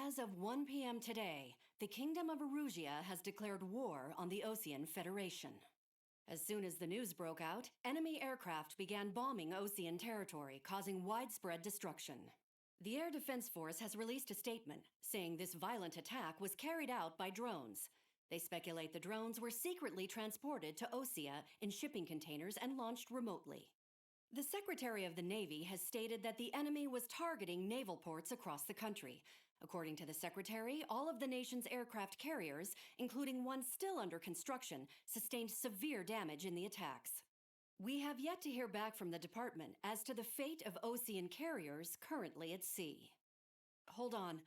As of 1 p.m. today, the Kingdom of Erusia has declared war on the Osean Federation. As soon as the news broke out, enemy aircraft began bombing Osean territory, causing widespread destruction. The Air Defense Force has released a statement saying this violent attack was carried out by drones. They speculate the drones were secretly transported to Osea in shipping containers and launched remotely. The Secretary of the Navy has stated that the enemy was targeting naval ports across the country. According to the Secretary, all of the nation's aircraft carriers, including one still under construction, sustained severe damage in the attacks. We have yet to hear back from the department as to the fate of Osean carriers currently at sea. Hold on,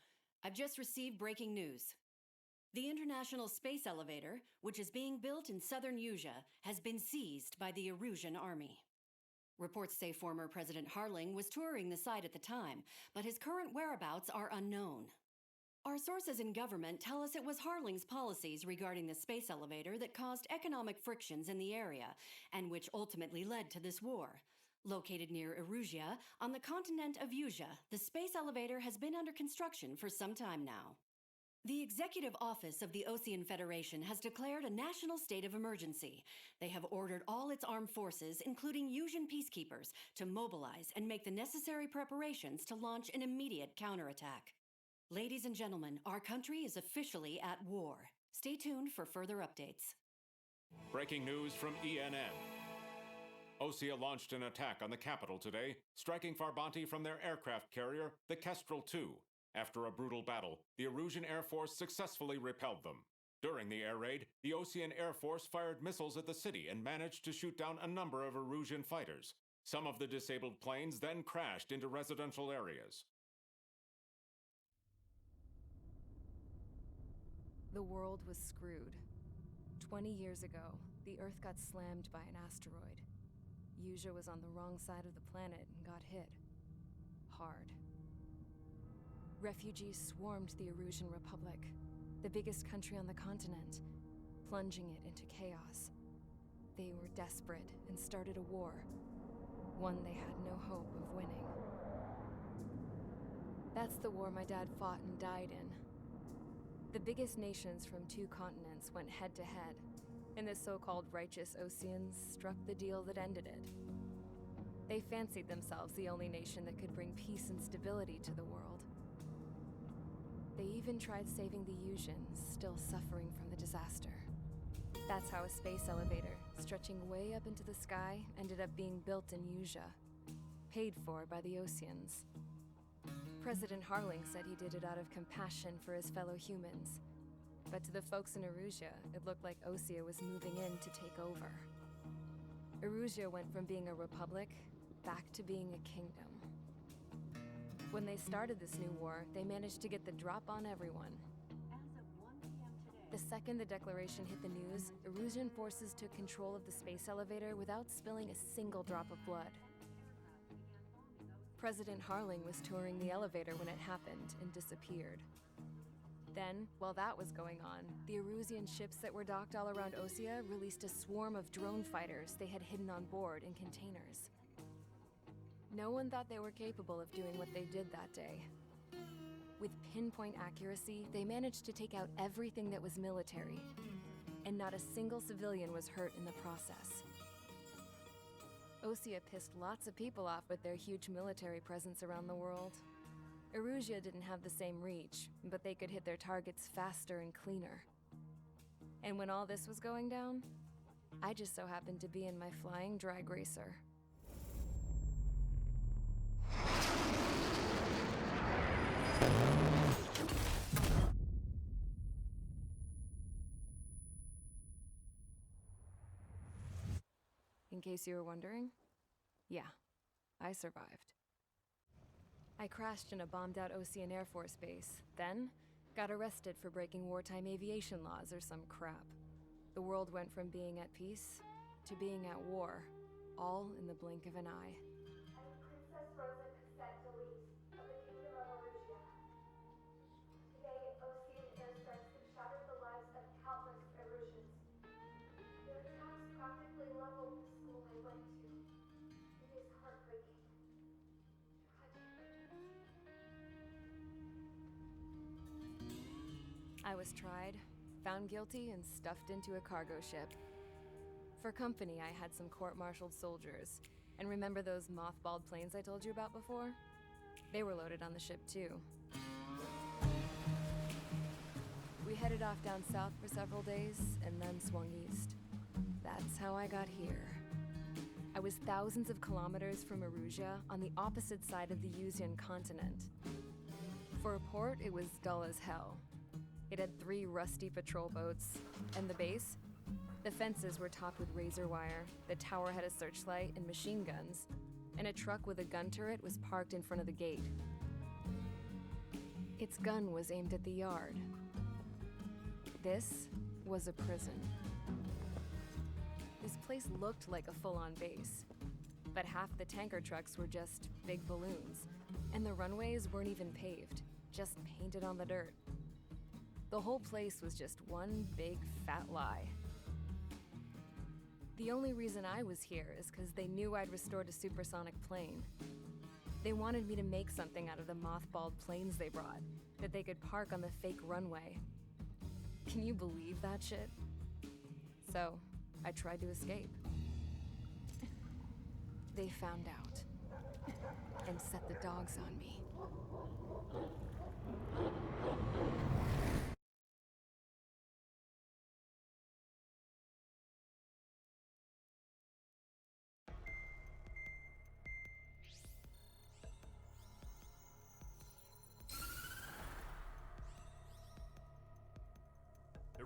I've just received breaking news. The International Space Elevator, which is being built in southern Usea, has been seized by the Erusian army. Reports say former President Harling was touring the site at the time, but his current whereabouts are unknown. Our sources in government tell us it was Harling's policies regarding the space elevator that caused economic frictions in the area, and which ultimately led to this war. Located near Erusia, on the continent of Usea, the space elevator has been under construction for some time now. The Executive Office of the Osean Federation has declared a national state of emergency. They have ordered all its armed forces, including Usian peacekeepers, to mobilize and make the necessary preparations to launch an immediate counterattack. Ladies and gentlemen, our country is officially at war. Stay tuned for further updates. Breaking news from ENN. Osea launched an attack on the capital today, striking Farbanti from their aircraft carrier, the Kestrel II. After a brutal battle, the Erusian Air Force successfully repelled them. During the air raid, the Osean Air Force fired missiles at the city and managed to shoot down a number of Erusian fighters. Some of the disabled planes then crashed into residential areas. The world was screwed. 20 years ago, the Earth got slammed by an asteroid. Usea was on the wrong side of the planet and got hit. Hard. Refugees swarmed the Erusian Republic, the biggest country on the continent, plunging it into chaos. They were desperate and started a war, one they had no hope of winning. That's the war my dad fought and died in. The biggest nations from 2 continents went head-to-head, and the so-called righteous Oseans struck the deal that ended it. They fancied themselves the only nation that could bring peace and stability to the world. They even tried saving the Usians, still suffering from the disaster. That's how a space elevator, stretching way up into the sky, ended up being built in Usea, paid for by the Oseans. President Harling said he did it out of compassion for his fellow humans. But to the folks in Erusia, it looked like Osea was moving in to take over. Erusia went from being a republic back to being a kingdom. When they started this new war, they managed to get the drop on everyone. As of 1 p.m. today, The second the declaration hit the news, Erusian forces took control of the space elevator without spilling a single drop of blood. President Harling was touring the elevator when it happened and disappeared. Then, while that was going on, the Erusian ships that were docked all around Osea released a swarm of drone fighters they had hidden on board in containers. No one thought they were capable of doing what they did that day. With pinpoint accuracy, they managed to take out everything that was military, and not a single civilian was hurt in the process. Osea pissed lots of people off with their huge military presence around the world. Erusia didn't have the same reach, but they could hit their targets faster and cleaner. And when all this was going down, I just so happened to be in my flying drag racer. In case you were wondering, yeah, I survived. I crashed in a bombed-out Osean Air Force base, then got arrested for breaking wartime aviation laws or some crap. The world went from being at peace to being at war, all in the blink of an eye. I am Princess Rosa Cassette Delise of the Kingdom of Erusia. Today, Osean airstrikes have shattered the lives of countless Erusians. Their attacks practically leveled the school I went to. It is heartbreaking. Tragic. I was tried, found guilty, and stuffed into a cargo ship. For company, I had some court-martialed soldiers. And remember those mothballed planes I told you about before? They were loaded on the ship too. We headed off down south for several days, and then swung east. That's how I got here. I was thousands of kilometers from Erusia, on the opposite side of the Yuzian continent. For a port, it was dull as hell. It had 3 rusty patrol boats, and the base? The fences were topped with razor wire, the tower had a searchlight and machine guns, and a truck with a gun turret was parked in front of the gate. Its gun was aimed at the yard. This was a prison. This place looked like a full-on base, but half the tanker trucks were just big balloons, and the runways weren't even paved, just painted on the dirt. The whole place was just one big fat lie. The only reason I was here is because they knew I'd restored a supersonic plane. They wanted me to make something out of the mothballed planes they brought, that they could park on the fake runway. Can you believe that shit? So, I tried to escape. They found out, and set the dogs on me.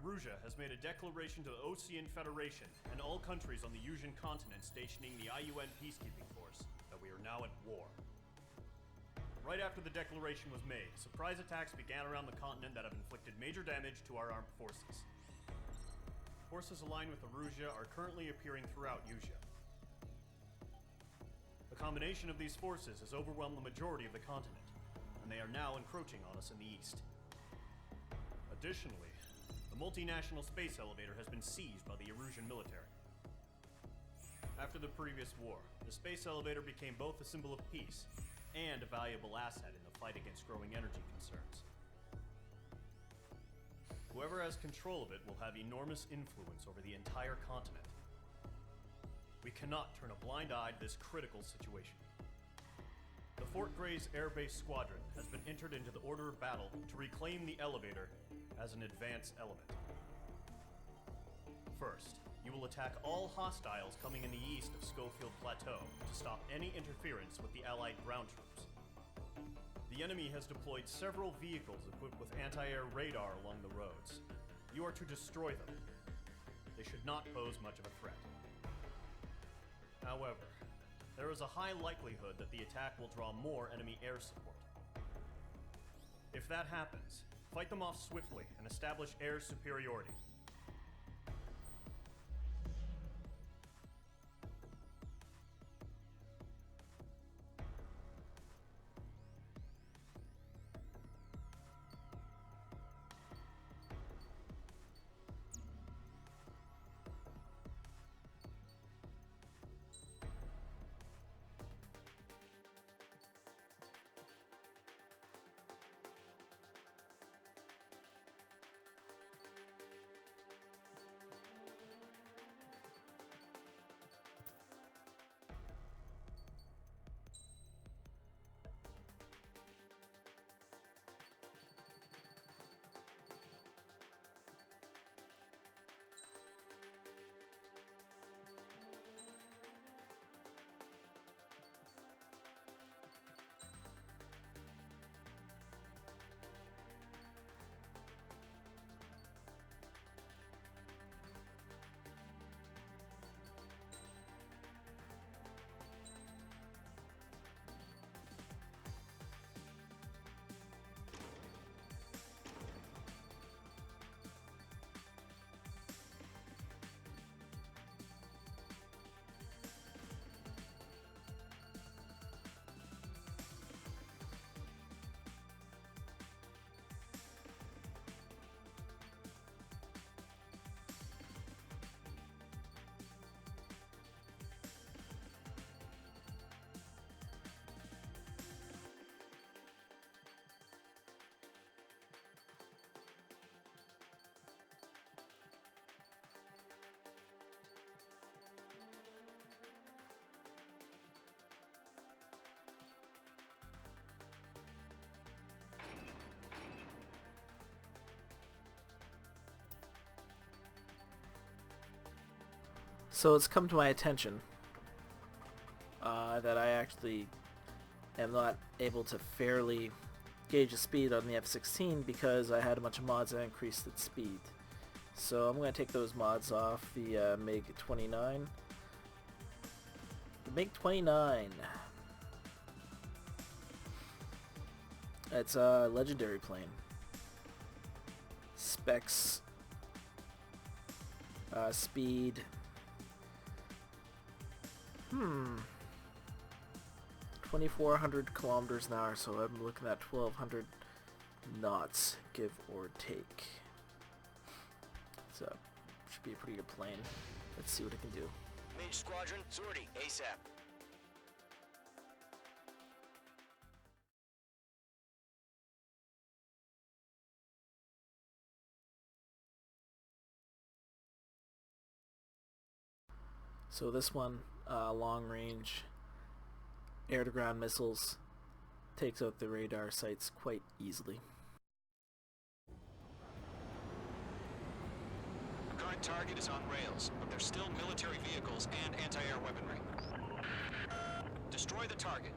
Erusia has made a declaration to the Ocean Federation and all countries on the Yuzian continent stationing the IUN peacekeeping force that we are now at war. Right after the declaration was made, surprise attacks began around the continent that have inflicted major damage to our armed forces. Forces aligned with Erusia are currently appearing throughout Yusia. The combination of these forces has overwhelmed the majority of the continent, and they are now encroaching on us in the east. Additionally, the multinational space elevator has been seized by the Erusian military. After the previous war, the space elevator became both a symbol of peace and a valuable asset in the fight against growing energy concerns. Whoever has control of it will have enormous influence over the entire continent. We cannot turn a blind eye to this critical situation. The Fort Gray's Air Base Squadron has been entered into the order of battle to reclaim the elevator as an advance element. First, you will attack all hostiles coming in the east of Schofield Plateau to stop any interference with the Allied ground troops. The enemy has deployed several vehicles equipped with anti-air radar along the roads. You are to destroy them. They should not pose much of a threat. However, there is a high likelihood that the attack will draw more enemy air support. If that happens, fight them off swiftly and establish air superiority. So it's come to my attention that I actually am not able to fairly gauge the speed on the F-16 because I had a bunch of mods that increased its speed. So I'm going to take those mods off the MiG-29. The MiG-29. It's a legendary plane. Specs, speed. 2,400 kilometers an hour, so I'm looking at 1,200 knots, give or take. So, should be a pretty good plane. Let's see what it can do. Mage Squadron, sortie, ASAP. So this one, long range air-to-ground missiles, takes out the radar sites quite easily. Current target is on rails, but there's still military vehicles and anti-air weaponry. Destroy the target.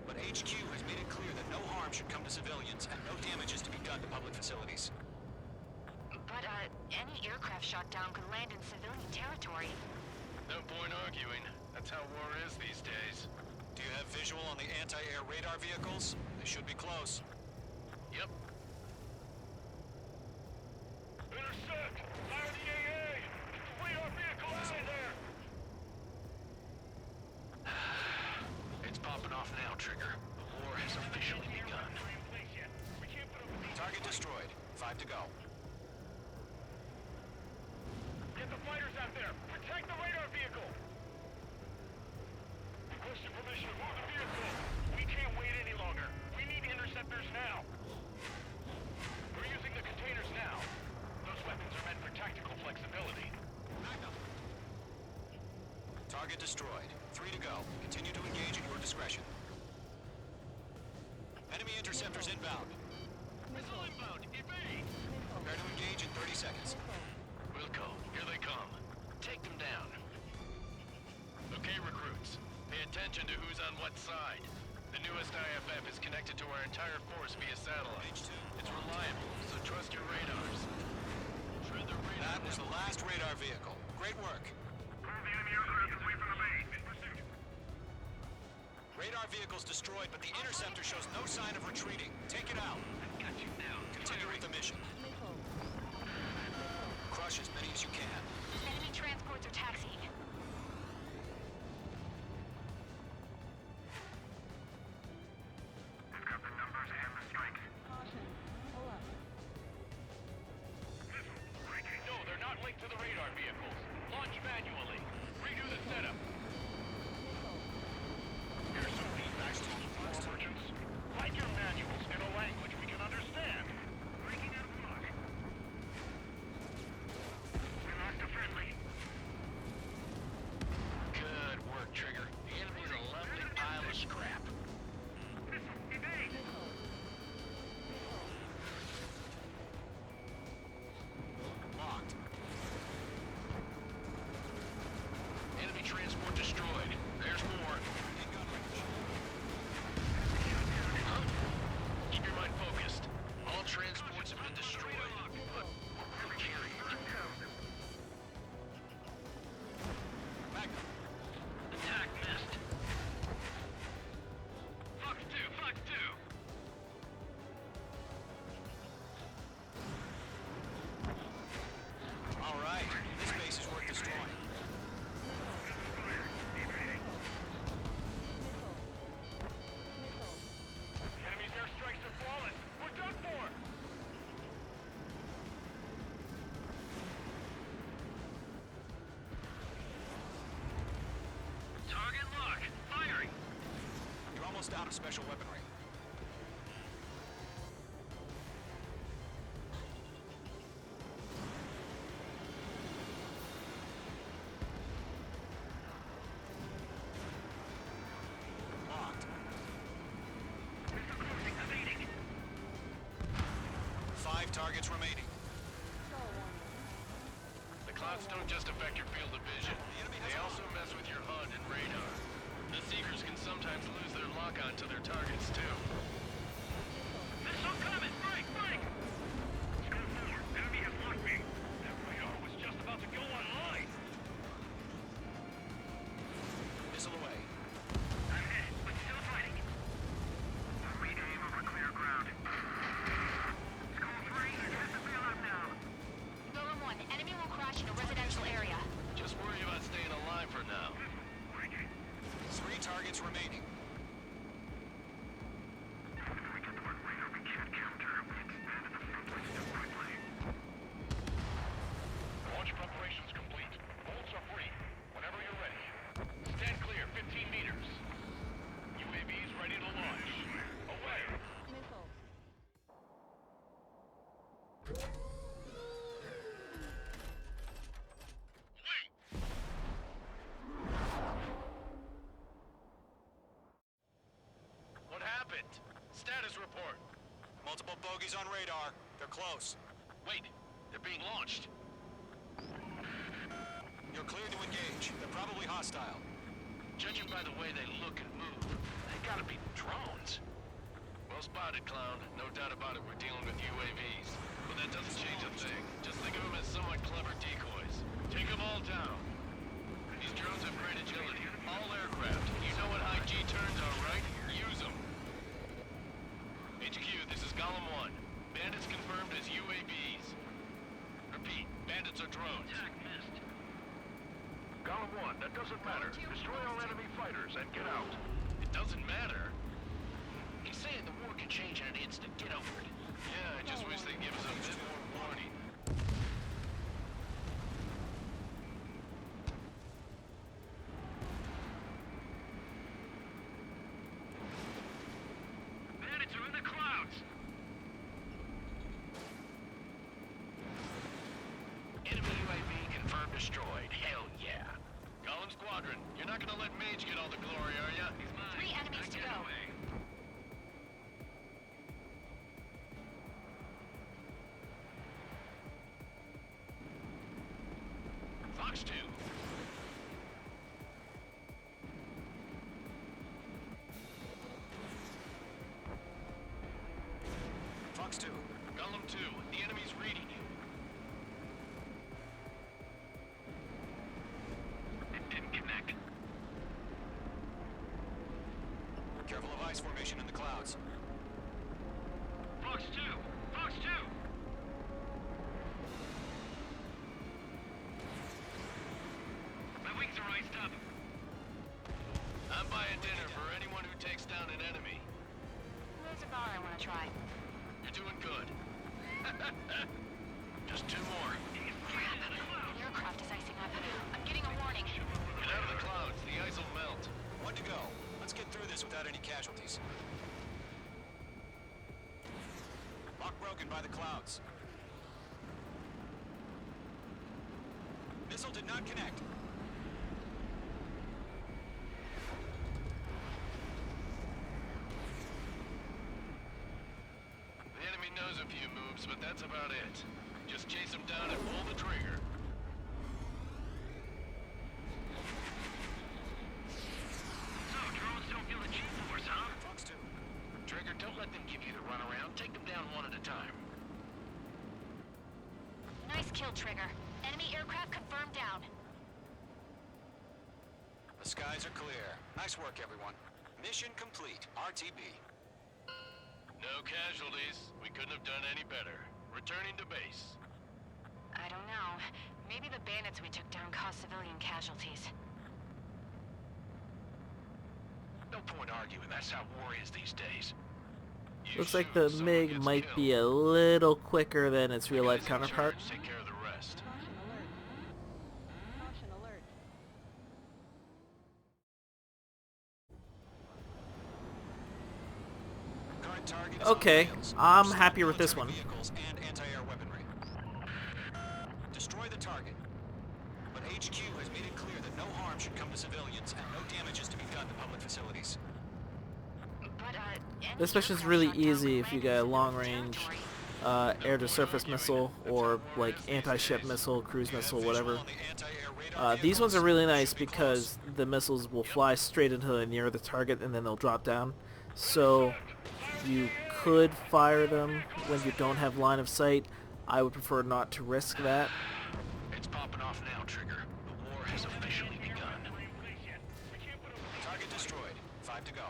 But HQ has made it clear that no harm should come to civilians and no damage is to be done to public facilities. But, any aircraft shot down could land in civilian territory. No point arguing. That's how war is these days. Do you have visual on the anti-air radar vehicles? They should be close. Yep. Intercept! Fire the AA! Radar vehicle out of there! It's popping off now, Trigger. The war has officially begun. Target destroyed. 5 to go. Get the fighters out there! Protect the radar vehicle! Requesting permission to move the vehicle! We can't wait any longer. We need interceptors now. We're using the containers now. Those weapons are meant for tactical flexibility. Target destroyed. 3 to go. Continue to engage at your discretion. Enemy interceptors inbound. Missile inbound! Evade! Prepare to engage in 30 seconds. Wilco, here they come. Take them down. Okay, recruits. Pay attention to who's on what side. The newest IFF is connected to our entire force via satellite. H2. It's reliable, so trust your radars. Tread the radar. That was the last radar vehicle. Great work. Pull the enemy aircraft away from the main. In pursuit. Radar vehicle's destroyed, but the interceptor shows no sign of retreating. Take it out. Got you now. Continue with the mission. Crush as many as you can. Enemy transports are taxiing. I've got the numbers and the strength. No, they're not linked to the radar vehicles. Launch manually. Redo the setup. Here's some feedback to you, merchants. Write your manuals in a language we can understand. Breaking out of lock. We locked a friendly. Good work, Trigger. The enemy's a lovely pile of scrap. Missile, evade! Locked. Enemy transport destroyed. There's more. In gun range. Huh? Keep your mind focused. All transports have been destroyed. But we're carrying Magnum. attack missed. Fox 2, Fox 2. All right. This base is worth destroying. Enemy's airstrikes are flawless. We're done for. Target lock. Firing. You're almost out of special weaponry. Locked. Missile cruising. Evading. 5 targets remaining. The Clouds don't just affect your field of vision. They also mess with your HUD and radar. The Seekers can sometimes lose their lock-on to their targets, too. Missile coming! Break! Break! Scope 4, enemy has locked me. That radar was just about to go online. Missile away. I'm hit, but still fighting. Re-aim over clear ground. Scope 3 is at the bailout now. Golem 1, enemy will crash in a residential area. Just worry about staying alive for now. 3 targets remaining. Launch preparations complete. Bolts are free. Whenever you're ready. Stand clear, 15 meters. UAVs ready to launch. Away. What happened? Status report. Multiple bogeys on radar. They're close. Wait, they're being launched. You're cleared to engage. They're probably hostile. Judging by the way they look and move, they gotta be drones. Well spotted, Clown. No doubt about it, we're dealing with UAVs. But that doesn't change a thing. Just think of them as somewhat clever decoys. Take them all down. These drones have great agility. All aircraft. You know what high G turns are, right? Use them. HQ, this is Golem 1. Bandits confirmed as UAVs. Repeat, bandits are drones. Golem 1, that doesn't matter. Destroy all enemy fighters and get out. It doesn't matter? He's saying the war can change in an instant. Get over it. Yeah, I just wish they'd give us a bit more warning. Bandits are in the clouds! Enemy UAV confirmed destroyed. Hell yeah. Golem Squadron, you're not gonna let Mage get all the glory, are ya? 3 enemies to go. Fox 2. Fox 2. Golem 2, the enemy's reading you. It didn't connect. Careful of ice formation in the clouds. Fox 2! Fox 2! My wings are iced up. I'm buying dinner for anyone who takes down an enemy. There's a bar I want to try. You're doing good. Just 2 more. Crap. The aircraft is icing up. I'm getting a warning. Get out of the clouds. The ice will melt. 1 to go. Let's get through this without any casualties. Lock broken by the clouds. Missile did not connect. The enemy knows a few moves, but that's about it. Just chase them down and pull the trigger. So, drones don't feel the G-force, huh? Fox 2. Trigger, don't let them give you the runaround. Take them down one at a time. Nice kill, Trigger. Enemy aircraft confirmed down. The skies are clear. Nice work, everyone. Mission complete. RTB. No casualties. We couldn't have done any better. Returning to base. I don't know. Maybe the bandits we took down caused civilian casualties. No point arguing. That's how war is these days. You Looks like shoot, the someone MiG gets might killed. be a little quicker than its real life The guys in counterpart. charge take care of the rest. Caution alert. Current target is Okay, on rails. I'm Pursue happier with this military one. Vehicles and anti-air weaponry. Destroy the target. But HQ has made it clear that no harm should come to civilians and no damage is to be done to public facilities. But, This mission's really easy if you got a long range air-to-surface missile or like anti-ship missile, cruise missile, whatever. These ones are really nice because the missiles will fly straight until they're near the target and then they'll drop down. So you could fire them when you don't have line of sight. I would prefer not to risk that. It's popping off now, Trigger. The war has officially begun. Target destroyed. 5 to go.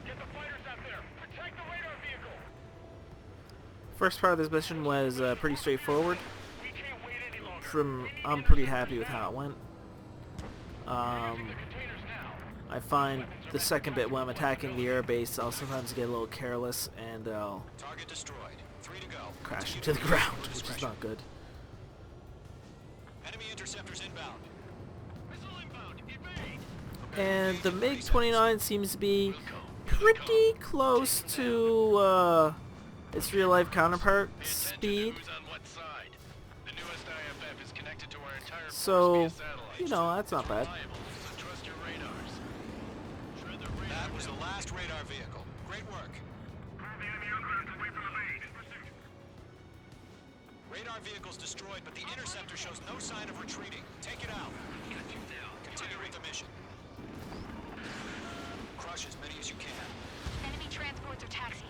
Get the fighters out there! Protect the radar vehicle! First part of this mission was pretty straightforward. We can't wait any longer. I'm pretty happy with how it went. Containers now. I find the second bit when I'm attacking the airbase, I'll sometimes get a little careless and I'll Target destroyed. 3 to go. crash into the ground, which is not good. Enemy interceptors inbound. Missile inbound. Evade! And the MiG-29 seems to be pretty close to its real-life counterpart speed. Who's on what side? The newest IFF is connected to our entire So, force via satellite. you know, that's not bad. Reliable, so trust your radars. Shred the radar. That was the last radar vehicle. Great work. Radar vehicle's destroyed, but the interceptor shows no sign of retreating. Take it out. Continue with the mission. Crush as many as you can. Enemy transports are taxiing.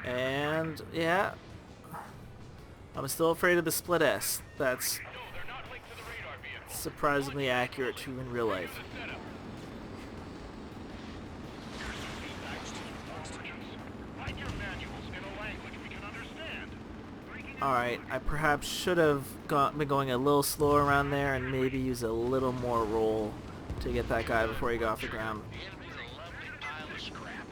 And, yeah, I'm still afraid of the split S. That's No, they're not linked to the radar vehicle. surprisingly accurate too in real life. Setup. Write your manuals in a language we can understand. Alright, I perhaps should have been going a little slower around there and maybe use a little more roll to get that guy before he got off the ground. The enemy's a lovely pile of scrap.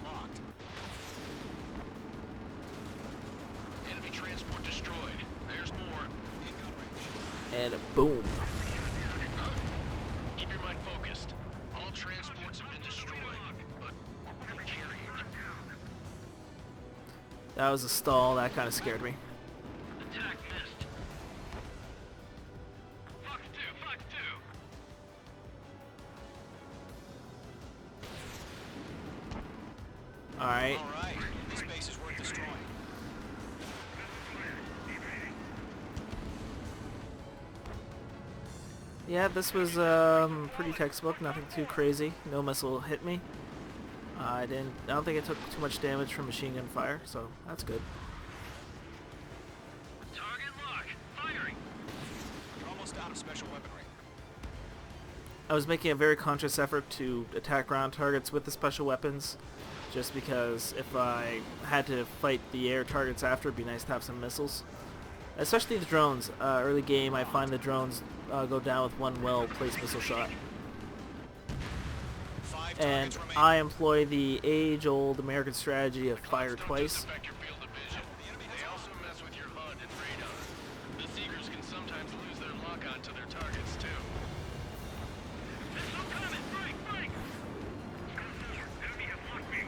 Locked. Enemy transport destroyed. There's more. In gun range. And boom. Keep your mind focused. All transports have been destroyed, but they're carried. That was a stall, that kind of scared me. Attack missed. Fox 2, Fox 2. Alright, All right. This base is worth destroying. yeah, this was pretty textbook, nothing too crazy. No missile hit me. I don't think it took too much damage from machine gun fire, so that's good. Target lock. Firing. You're almost out of special weaponry. I was making a very conscious effort to attack ground targets with the special weapons, just because if I had to fight the air targets after, it'd be nice to have some missiles. Especially the drones. Early game, I find the drones go down with one well-placed missile shot. 5 And targets remaining. I employ the age-old American strategy of fire twice. Affect your field of vision. They also mess with your HUD and radar. The Seekers can sometimes lose their lock-on to their targets, too. Missile coming! Break! Enemy has locked me.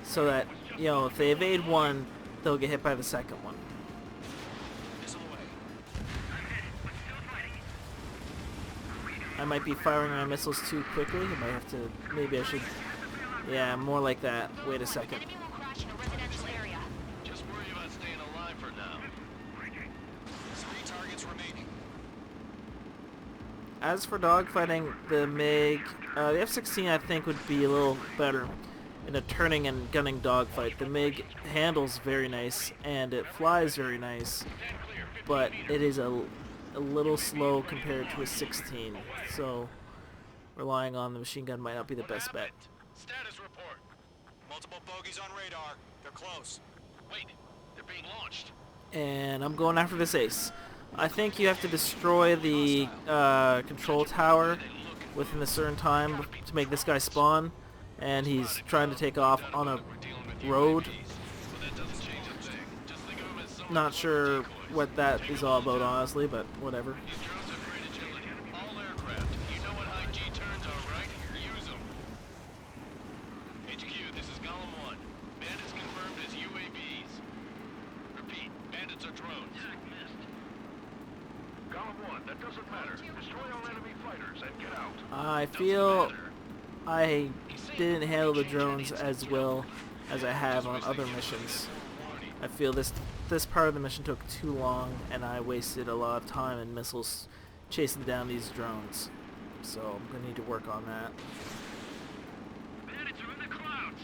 So that, you know, if they evade one, they'll get hit by the second one. Missile away. I might be firing my missiles too quickly. I might have to, maybe I should, yeah, more like that. Wait a second. Enemy will crash in a residential area. Just worry about staying alive for now. 3 targets remaining. As for dogfighting, the MiG, the F-16 I think would be a little better in a turning and gunning dogfight. The MiG handles very nice and it flies very nice, but it is a little slow compared to a 16, so relying on the machine gun might not be the best bet. Status report. Multiple bogeys on radar. They're close. Wait, they're being launched. And I'm going after this ace. I think you have to destroy the control tower within a certain time to make this guy spawn, and he's trying to take off on a road. But that doesn't change a thing. Just think of him as someone Not sure what that is all about, honestly, but whatever. These drones have great agility. All aircraft. You know what high G turns are, right? Use them. HQ, this is Golem 1. Bandits confirmed as UAVs. Doesn't matter. Destroy our enemy fighters and get out. I feel I didn't handle the drones as well as I have on other missions. I feel this part of the mission took too long, and I wasted a lot of time and missiles chasing down these drones. So I'm gonna need to work on that. Bandits are in the clouds.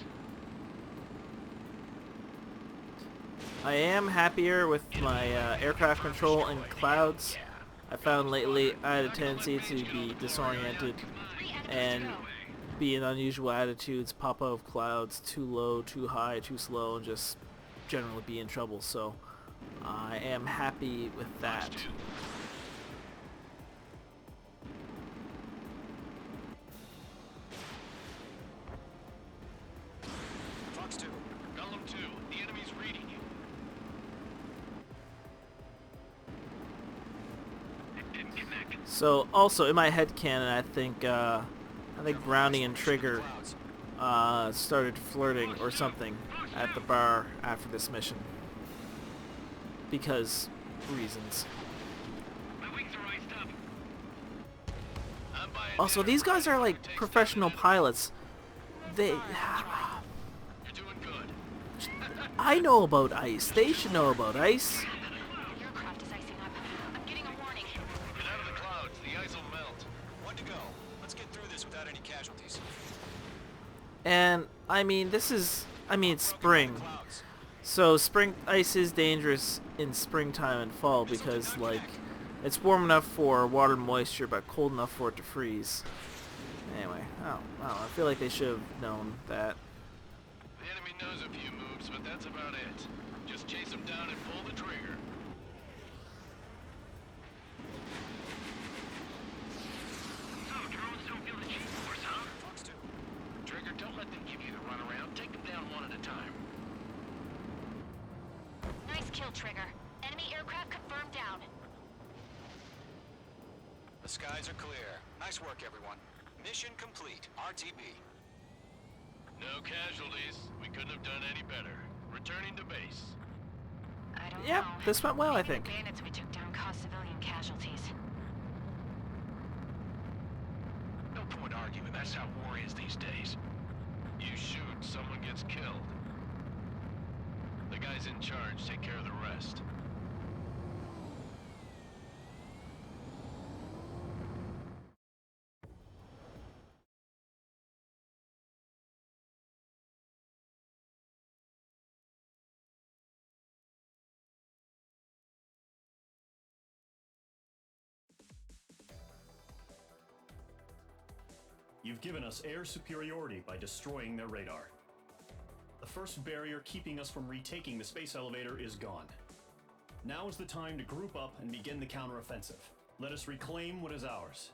I am happier with my aircraft control in clouds. I found lately I had a tendency to be disoriented and be in unusual attitudes, pop out of clouds, too low, too high, too slow, and just generally be in trouble. So I am happy with that. Fox 2. Column 2, the enemy's reading you. It didn't connect. So also in my headcanon, I think Grounding and Trigger started flirting or something at the bar after this mission. Because reasons. My wings are iced up. I'm buying Also, dinner. these guys are like Takes professional time. pilots. They... You're doing good. I know about ice. They should know about ice. The aircraft is icing up. I'm getting a warning. Get out of the clouds. The ice will melt. One to go. Let's get through this without any casualties. And, I mean, it's spring. Clouds. So spring ice is dangerous in springtime and fall because, like, it's warm enough for water moisture but cold enough for it to freeze. Anyway, I don't know. I feel like they should have known that. The enemy knows a few moves, but that's about it. Just chase them down and pull the trigger. So, drones don't feel the G-force, huh? Fox 2. Trigger, don't let them give you the runaround. Take them down one at a time. Nice kill, Trigger. Enemy aircraft confirmed down. The skies are clear. Nice work, everyone. Mission complete. RTB. No casualties. We couldn't have done any better. Returning to base. I don't Yep, know. this went well, I Maybe think. the bandits we took down caused civilian casualties. No point arguing. That's how war is these days. You shoot, someone gets killed. The guys in charge take care of the rest. You've given us air superiority by destroying their radar. The first barrier keeping us from retaking the space elevator is gone. Now is the time to group up and begin the counteroffensive. Let us reclaim what is ours.